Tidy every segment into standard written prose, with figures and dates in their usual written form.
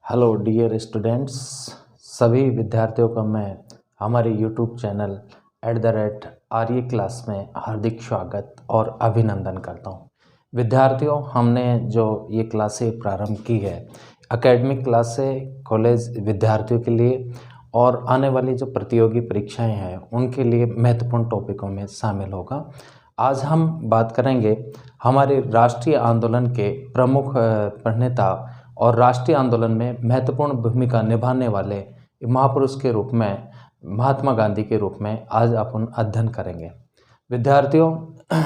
Hello dear students, सभी विद्यार्थियों का मैं हमारे यूट्यूब चैनल @आर्य क्लास में हार्दिक स्वागत और अभिनंदन करता हूं। विद्यार्थियों, हमने जो ये क्लासें प्रारंभ की है एकेडमिक क्लास से कॉलेज विद्यार्थियों के लिए और आने वाली जो प्रतियोगी परीक्षाएं हैं उनके लिए महत्वपूर्ण टॉपिकों में शामिल होगा। आज हम बात करेंगे हमारे राष्ट्रीय आंदोलन के प्रमुख प्रणेता और राष्ट्रीय आंदोलन में महत्वपूर्ण भूमिका निभाने वाले महापुरुष के रूप में महात्मा गांधी के रूप में आज अपन अध्ययन करेंगे। विद्यार्थियों,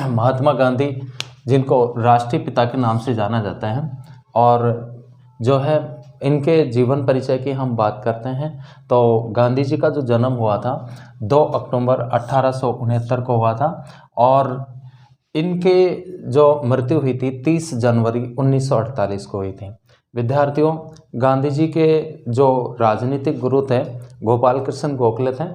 महात्मा गांधी जिनको राष्ट्रीय पिता के नाम से जाना जाता है और जो है इनके जीवन परिचय की हम बात करते हैं तो गांधी जी का जो जन्म हुआ था 2 अक्टूबर 1869 को हुआ था और इनके जो मृत्यु हुई थी 30 जनवरी 1948 को हुई थी। विद्यार्थियों, गांधी जी के जो राजनीतिक गुरु थे गोपाल कृष्ण गोखले थे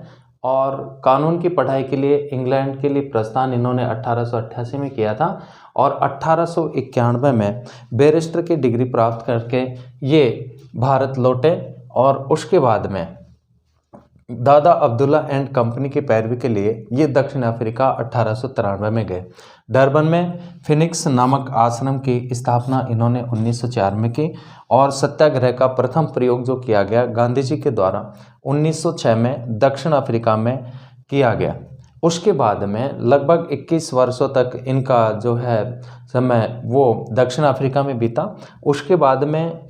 और कानून की पढ़ाई के लिए इंग्लैंड के लिए प्रस्थान इन्होंने 1888 में किया था और 1891 में बैरिस्टर की डिग्री प्राप्त करके ये भारत लौटे और उसके बाद में दादा अब्दुल्ला एंड कंपनी की पैरवी के लिए ये दक्षिण अफ्रीका 1893 में गए। डरबन में फिनिक्स नामक आश्रम की स्थापना इन्होंने 1904 में की और सत्याग्रह का प्रथम प्रयोग जो किया गया गांधी जी के द्वारा 1906 में दक्षिण अफ्रीका में किया गया। उसके बाद में लगभग 21 वर्षों तक इनका जो है समय वो दक्षिण अफ्रीका में बीता। उसके बाद में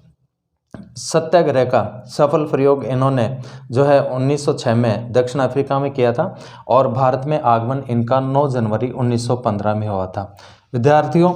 सत्याग्रह का सफल प्रयोग इन्होंने जो है 1906 में दक्षिण अफ्रीका में किया था और भारत में आगमन इनका 9 जनवरी 1915 में हुआ था। विद्यार्थियों,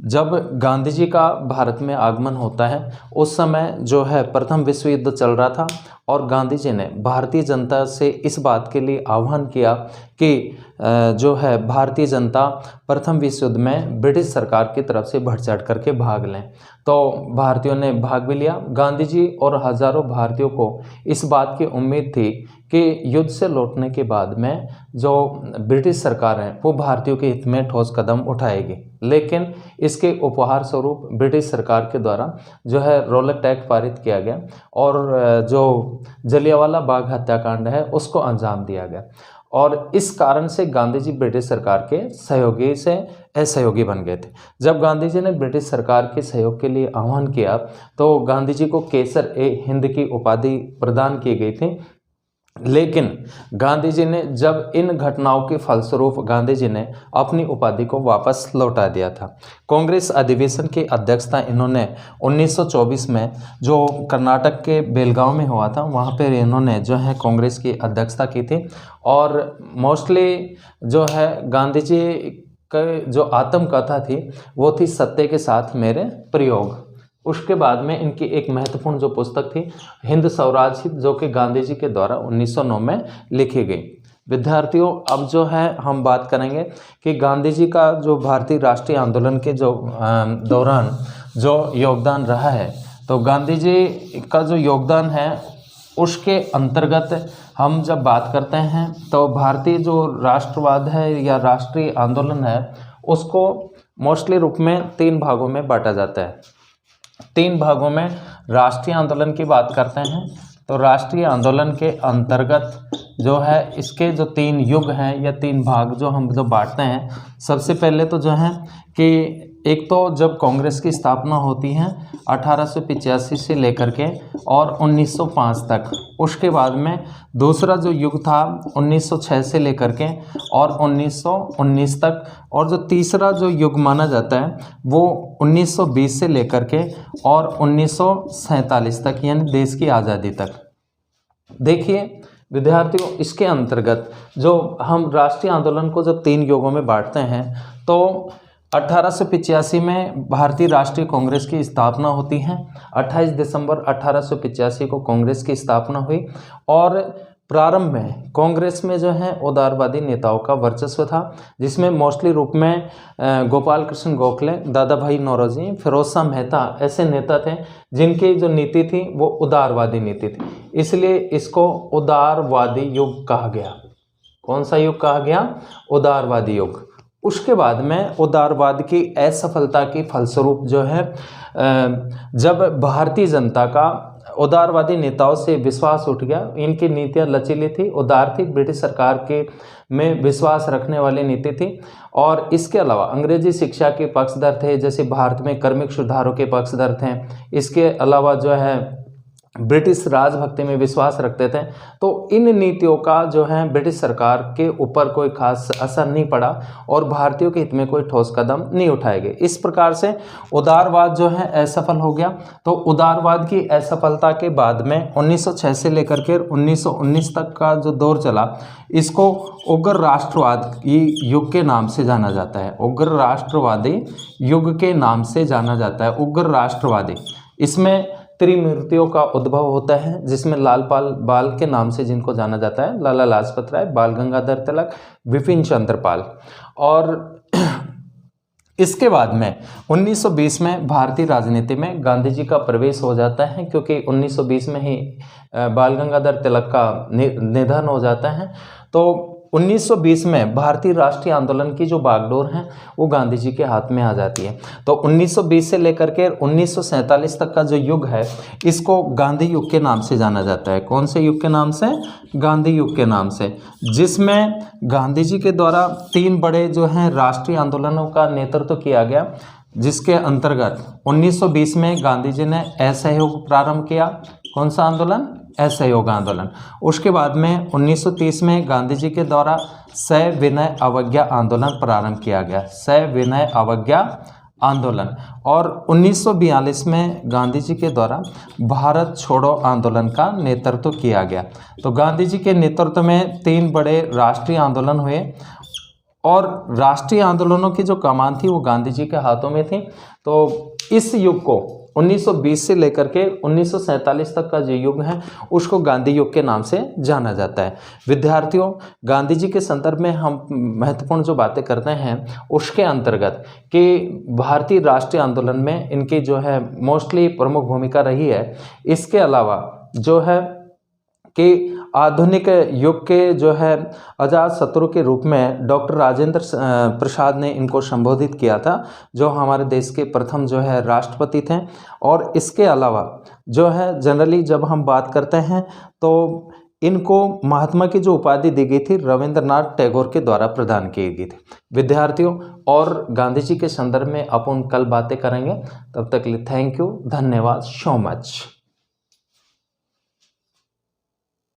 जब गांधी जी का भारत में आगमन होता है उस समय जो है प्रथम विश्व युद्ध चल रहा था और गांधी जी ने भारतीय जनता से इस बात के लिए आह्वान किया कि जो है भारतीय जनता प्रथम विश्व युद्ध में ब्रिटिश सरकार की तरफ से बढ़ चढ़ करके भाग लें। तो भारतीयों ने भाग भी लिया। गांधी जी और हजारों भारतीयों को इस बात की उम्मीद थी कि युद्ध से लौटने के बाद में जो ब्रिटिश सरकार है वो भारतीयों के हित में ठोस कदम उठाएगी, लेकिन इसके उपहार स्वरूप ब्रिटिश सरकार के द्वारा जो है रोलक टैक्स पारित किया गया और जो जलियांवाला बाग हत्याकांड है उसको अंजाम दिया गया और इस कारण से गांधी जी ब्रिटिश सरकार के सहयोगी से असहयोगी बन गए थे। जब गांधी जी ने ब्रिटिश सरकार के सहयोग के लिए आह्वान किया तो गांधी जी को केसर ए हिंद की उपाधि प्रदान की गई थी, लेकिन गांधी जी ने जब इन घटनाओं के फलस्वरूप गांधी जी ने अपनी उपाधि को वापस लौटा दिया था। कांग्रेस अधिवेशन की अध्यक्षता इन्होंने 1924 में जो कर्नाटक के बेलगांव में हुआ था वहाँ पर इन्होंने जो है कांग्रेस की अध्यक्षता की थी और मोस्टली जो है गांधी जी की जो आत्मकथा थी वो थी सत्य के साथ मेरे प्रयोग। उसके बाद में इनकी एक महत्वपूर्ण जो पुस्तक थी हिंद स्वराज जो कि गांधी जी के द्वारा 1909 में लिखी गई। विद्यार्थियों, अब जो है हम बात करेंगे कि गांधी जी का जो भारतीय राष्ट्रीय आंदोलन के जो दौरान जो योगदान रहा है, तो गांधी जी का जो योगदान है उसके अंतर्गत हम जब बात करते हैं तो भारतीय जो राष्ट्रवाद है या राष्ट्रीय आंदोलन है उसको मोस्टली रूप में 3 भागों में बांटा जाता है। 3 भागों में राष्ट्रीय आंदोलन की बात करते हैं तो राष्ट्रीय आंदोलन के अंतर्गत जो है इसके जो 3 युग हैं या 3 भाग जो हम जो बांटते हैं, सबसे पहले तो जो है कि एक तो जब कांग्रेस की स्थापना होती है 1885 से लेकर के और 1905 तक, उसके बाद में दूसरा जो युग था 1906 से लेकर के और 1919 तक, और जो तीसरा जो युग माना जाता है वो 1920 से लेकर के और 1947 तक यानी देश की आज़ादी तक। देखिए विद्यार्थियों, इसके अंतर्गत जो हम राष्ट्रीय आंदोलन को जो 3 युगों में बांटते हैं तो 1885 में भारतीय राष्ट्रीय कांग्रेस की स्थापना होती है। 28 दिसंबर 1885 को कांग्रेस की स्थापना हुई और प्रारंभ में कांग्रेस में जो है उदारवादी नेताओं का वर्चस्व था, जिसमें मोस्टली रूप में गोपाल कृष्ण गोखले, दादा भाई नौरोजी, फिरोज शाह मेहता ऐसे नेता थे जिनकी जो नीति थी वो उदारवादी नीति थी, इसलिए इसको उदारवादी युग कहा गया। कौन सा युग कहा गया? उदारवादी युग। उसके बाद में उदारवाद की असफलता के फलस्वरूप जो है जब भारतीय जनता का उदारवादी नेताओं से विश्वास उठ गया। इनकी नीतियां लचीली थी, उदार थी, ब्रिटिश सरकार के में विश्वास रखने वाली नीति थी। और इसके अलावा अंग्रेजी शिक्षा के पक्षधर थे, जैसे भारत में कार्मिक सुधारों के पक्षधर थे। इसके अलावा जो है ब्रिटिश राजभक्ति में विश्वास रखते थे। तो इन नीतियों का जो है ब्रिटिश सरकार के ऊपर कोई खास असर नहीं पड़ा और भारतीयों के हित में कोई ठोस कदम नहीं उठाए गए। इस प्रकार से उदारवाद जो है असफल हो गया। तो उदारवाद की असफलता के बाद में 1906 से लेकर के 1919 तक का जो दौर चला, इसको उग्र राष्ट्रवाद की युग के नाम से जाना जाता है। उग्र राष्ट्रवादी युग के नाम से जाना जाता है, उग्र राष्ट्रवादी। इसमें त्रिमूर्तियों का उद्भव होता है, जिसमें लालपाल बाल के नाम से जिनको जाना जाता है, लाला लाजपत राय, बाल गंगाधर तिलक, विपिन चंद्र पाल। और इसके बाद में 1920 में भारतीय राजनीति में गांधी जी का प्रवेश हो जाता है, क्योंकि 1920 में ही बाल गंगाधर तिलक का निधन हो जाता है। तो 1920 में भारतीय राष्ट्रीय आंदोलन की जो बागडोर है वो गांधी जी के हाथ में आ जाती है। तो 1920 से लेकर के 1947 तक का जो युग है, इसको गांधी युग के नाम से जाना जाता है। कौन से युग के नाम से? गांधी युग के नाम से, जिसमें गांधी जी के द्वारा 3 बड़े जो हैं राष्ट्रीय आंदोलनों का नेतृत्व किया गया, जिसके अंतर्गत 1920 में गांधी जी ने असहयोग प्रारंभ किया। कौन सा आंदोलन? असहयोग आंदोलन। उसके बाद में 1930 में गांधी जी के द्वारा सविनय अवज्ञा आंदोलन प्रारंभ किया गया, सविनय अवज्ञा आंदोलन। और 1942 में गांधी जी के द्वारा भारत छोड़ो आंदोलन का नेतृत्व किया गया। तो गांधी जी के नेतृत्व में 3 बड़े राष्ट्रीय आंदोलन हुए और राष्ट्रीय आंदोलनों की जो कमान थी वो गांधी जी के हाथों में थी। तो इस युग को 1920 से लेकर के 1947 तक का जो युग है उसको गांधी युग के नाम से जाना जाता है। विद्यार्थियों, गांधी जी के संदर्भ में हम महत्वपूर्ण जो बातें करते हैं उसके अंतर्गत कि भारतीय राष्ट्रीय आंदोलन में इनकी जो है मोस्टली प्रमुख भूमिका रही है। इसके अलावा जो है कि आधुनिक युग के जो है अजात शत्रु के रूप में डॉक्टर राजेंद्र प्रसाद ने इनको संबोधित किया था, जो हमारे देश के प्रथम जो है राष्ट्रपति थे। और इसके अलावा जो है जनरली जब हम बात करते हैं तो इनको महात्मा की जो उपाधि दी गई थी रविंद्रनाथ टैगोर के द्वारा प्रदान की गई थी। विद्यार्थियों, और गांधी जी के संदर्भ में अपन कल बातें करेंगे। तब तक के लिए थैंक यू, धन्यवाद सो मच।